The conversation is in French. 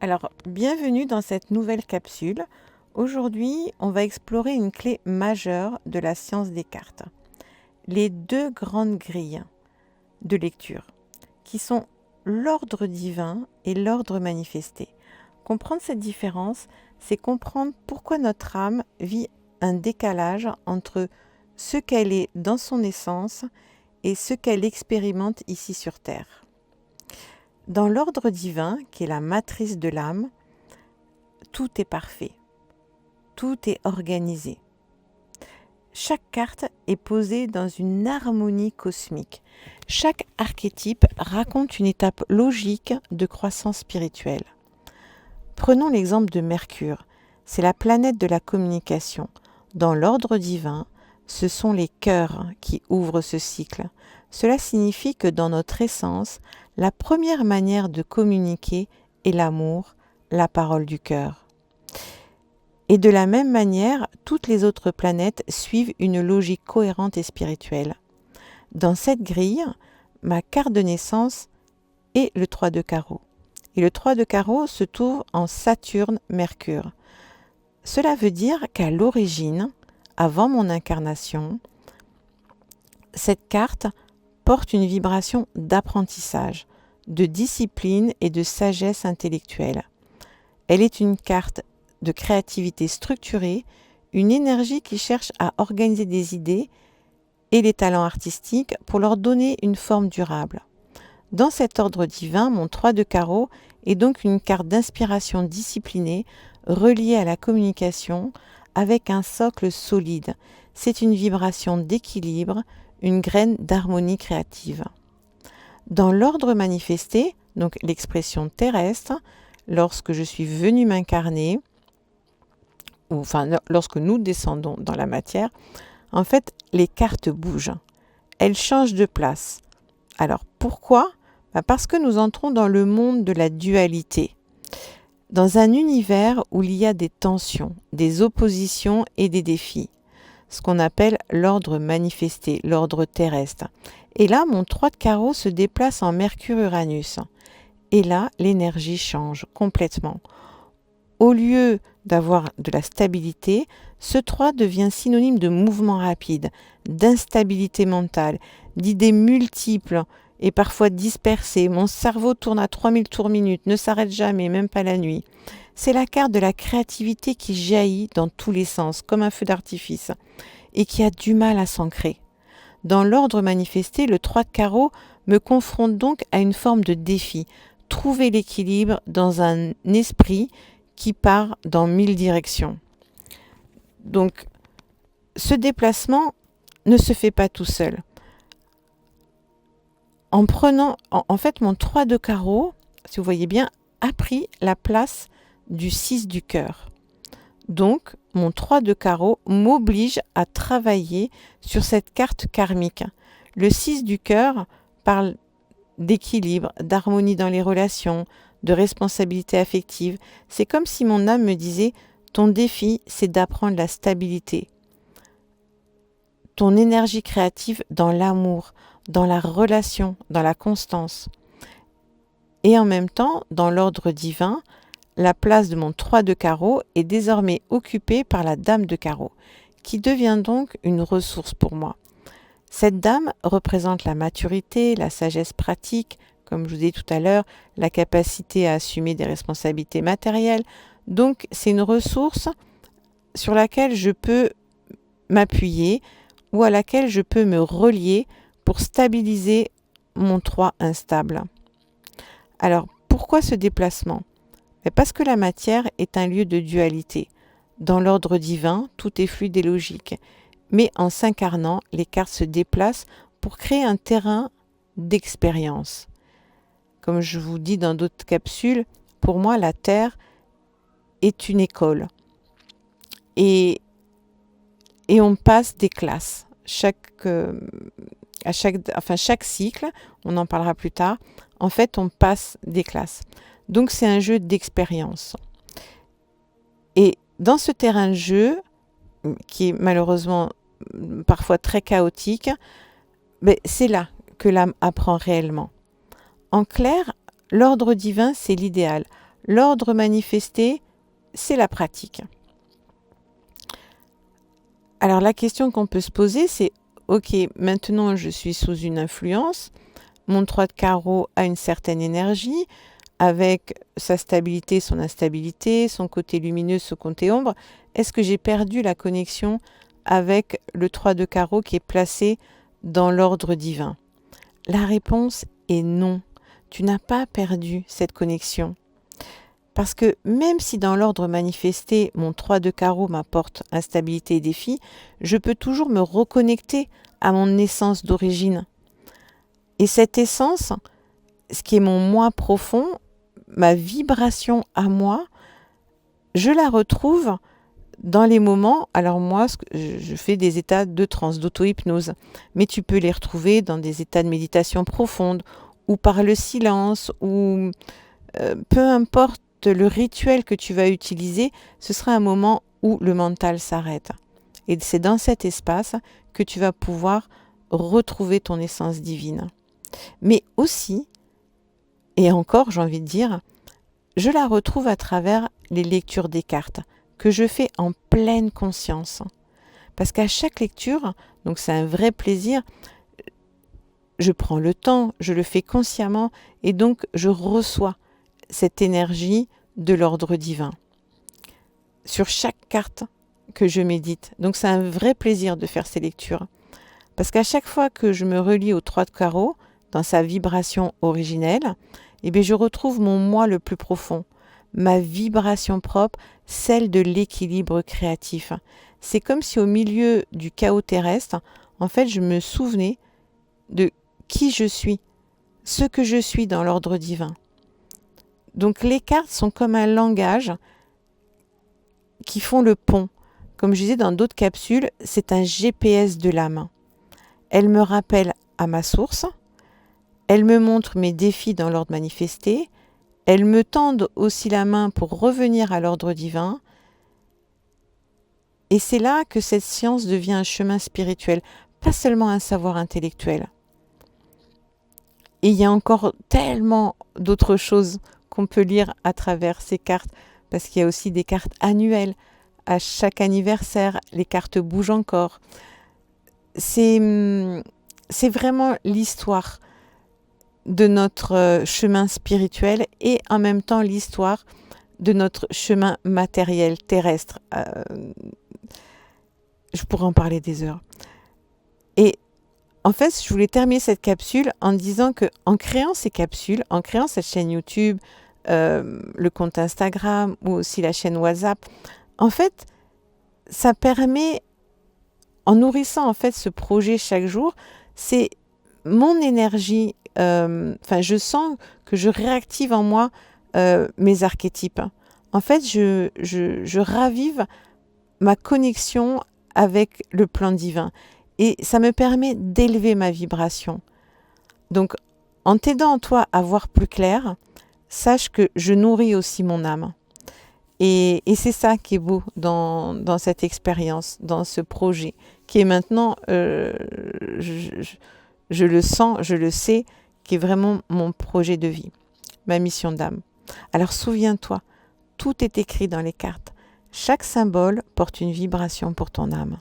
Alors, bienvenue dans cette nouvelle capsule. Aujourd'hui, on va explorer une clé majeure de la science des cartes. Les deux grandes grilles de lecture, qui sont l'ordre divin et l'ordre manifesté. Comprendre cette différence, c'est comprendre pourquoi notre âme vit un décalage entre ce qu'elle est dans son essence et ce qu'elle expérimente ici sur Terre. Dans l'ordre divin, qui est la matrice de l'âme, tout est parfait, tout est organisé. Chaque carte est posée dans une harmonie cosmique. Chaque archétype raconte une étape logique de croissance spirituelle. Prenons l'exemple de Mercure. C'est la planète de la communication. Dans l'ordre divin, ce sont les cœurs qui ouvrent ce cycle. Cela signifie que dans notre essence, la première manière de communiquer est l'amour, la parole du cœur. Et de la même manière, toutes les autres planètes suivent une logique cohérente et spirituelle. Dans cette grille, ma carte de naissance est le 3 de carreau. Et le 3 de carreau se trouve en Saturne-Mercure. Cela veut dire qu'à l'origine, avant mon incarnation, cette carte porte une vibration d'apprentissage, de discipline et de sagesse intellectuelle. Elle est une carte de créativité structurée, une énergie qui cherche à organiser des idées et les talents artistiques pour leur donner une forme durable. Dans cet ordre divin, mon 3 de carreau est donc une carte d'inspiration disciplinée reliée à la communication avec un socle solide. C'est une vibration d'équilibre, une graine d'harmonie créative. Dans l'ordre manifesté, donc l'expression terrestre, lorsque je suis venue m'incarner, lorsque nous descendons dans la matière, en fait, les cartes bougent. Elles changent de place. Alors, pourquoi ? Parce que nous entrons dans le monde de la dualité, dans un univers où il y a des tensions, des oppositions et des défis, ce qu'on appelle l'ordre manifesté, l'ordre terrestre. Et là, mon 3 de carreau se déplace en Mercure-Uranus. Et là, l'énergie change complètement. Au lieu d'avoir de la stabilité, ce 3 devient synonyme de mouvement rapide, d'instabilité mentale, d'idées multiples et parfois dispersées. Mon cerveau tourne à 3000 tours minute, ne s'arrête jamais, même pas la nuit. C'est la carte de la créativité qui jaillit dans tous les sens, comme un feu d'artifice, et qui a du mal à s'ancrer. Dans l'ordre manifesté, le 3 de carreau me confronte donc à une forme de défi, trouver l'équilibre dans un esprit qui part dans 1000 directions. Donc, ce déplacement ne se fait pas tout seul. En fait, mon 3 de carreau, si vous voyez bien, a pris la place du 6 du cœur. Donc, mon 3 de carreau m'oblige à travailler sur cette carte karmique. Le 6 du cœur parle d'équilibre, d'harmonie dans les relations, de responsabilité affective. C'est comme si mon âme me disait « Ton défi, c'est d'apprendre la stabilité. Ton énergie créative dans l'amour, dans la relation, dans la constance. » Et en même temps, dans l'ordre divin, la place de mon 3 de carreau est désormais occupée par la dame de carreau, qui devient donc une ressource pour moi. Cette dame représente la maturité, la sagesse pratique, comme je vous ai dit tout à l'heure, la capacité à assumer des responsabilités matérielles. Donc, c'est une ressource sur laquelle je peux m'appuyer ou à laquelle je peux me relier pour stabiliser mon 3 instable. Alors, pourquoi ce déplacement ? Parce que la matière est un lieu de dualité. Dans l'ordre divin, tout est fluide et logique. Mais en s'incarnant, les cartes se déplacent pour créer un terrain d'expérience. Comme je vous dis dans d'autres capsules, pour moi, la Terre est une école. Et on passe des classes. Chaque cycle, on en parlera plus tard, en fait, on passe des classes. Donc, c'est un jeu d'expérience. Et dans ce terrain de jeu, qui est malheureusement parfois très chaotique, c'est là que l'âme apprend réellement. En clair, l'ordre divin, c'est l'idéal. L'ordre manifesté, c'est la pratique. Alors la question qu'on peut se poser, c'est ok, maintenant je suis sous une influence, mon 3 de carreau a une certaine énergie, avec sa stabilité, son instabilité, son côté lumineux, son côté ombre. Est-ce que j'ai perdu la connexion avec le 3 de carreau qui est placé dans l'ordre divin? La réponse est non. Tu n'as pas perdu cette connexion. Parce que même si dans l'ordre manifesté, mon 3 de carreau m'apporte instabilité et défi, je peux toujours me reconnecter à mon essence d'origine. Et cette essence, ce qui est mon moi profond, ma vibration à moi, je la retrouve dans les moments, alors moi, je fais des états de transe, d'auto-hypnose, mais tu peux les retrouver dans des états de méditation profonde, ou par le silence, ou peu importe le rituel que tu vas utiliser, ce sera un moment où le mental s'arrête. Et c'est dans cet espace que tu vas pouvoir retrouver ton essence divine. Mais aussi, et encore j'ai envie de dire, je la retrouve à travers les lectures des cartes, que je fais en pleine conscience. Parce qu'à chaque lecture, donc c'est un vrai plaisir, je prends le temps, je le fais consciemment, et donc je reçois cette énergie de l'ordre divin sur chaque carte que je médite. Donc c'est un vrai plaisir de faire ces lectures. Parce qu'à chaque fois que je me relie au 3 de carreau, dans sa vibration originelle, eh bien je retrouve mon moi le plus profond, ma vibration propre, celle de l'équilibre créatif. C'est comme si au milieu du chaos terrestre, en fait, je me souvenais de qui je suis, ce que je suis dans l'ordre divin. Donc les cartes sont comme un langage qui font le pont. Comme je disais dans d'autres capsules, c'est un GPS de l'âme. Elles me rappellent à ma source, elles me montrent mes défis dans l'ordre manifesté, elles me tendent aussi la main pour revenir à l'ordre divin. Et c'est là que cette science devient un chemin spirituel, pas seulement un savoir intellectuel. Et il y a encore tellement d'autres choses qu'on peut lire à travers ces cartes, parce qu'il y a aussi des cartes annuelles. À chaque anniversaire, les cartes bougent encore. C'est vraiment l'histoire de notre chemin spirituel et en même temps l'histoire de notre chemin matériel terrestre. Je pourrais en parler des heures. Et en fait, je voulais terminer cette capsule en disant que en créant ces capsules, en créant cette chaîne YouTube, le compte Instagram ou aussi la chaîne WhatsApp, en fait, ça permet, en nourrissant en fait ce projet chaque jour, c'est mon énergie. Je sens que je réactive en moi mes archétypes. En fait, je ravive ma connexion avec le plan divin. Et ça me permet d'élever ma vibration. Donc, en t'aidant toi à voir plus clair, sache que je nourris aussi mon âme. Et c'est ça qui est beau dans cette expérience, dans ce projet, qui est maintenant, je le sens, je le sais, qui est vraiment mon projet de vie, ma mission d'âme. Alors souviens-toi, tout est écrit dans les cartes. Chaque symbole porte une vibration pour ton âme.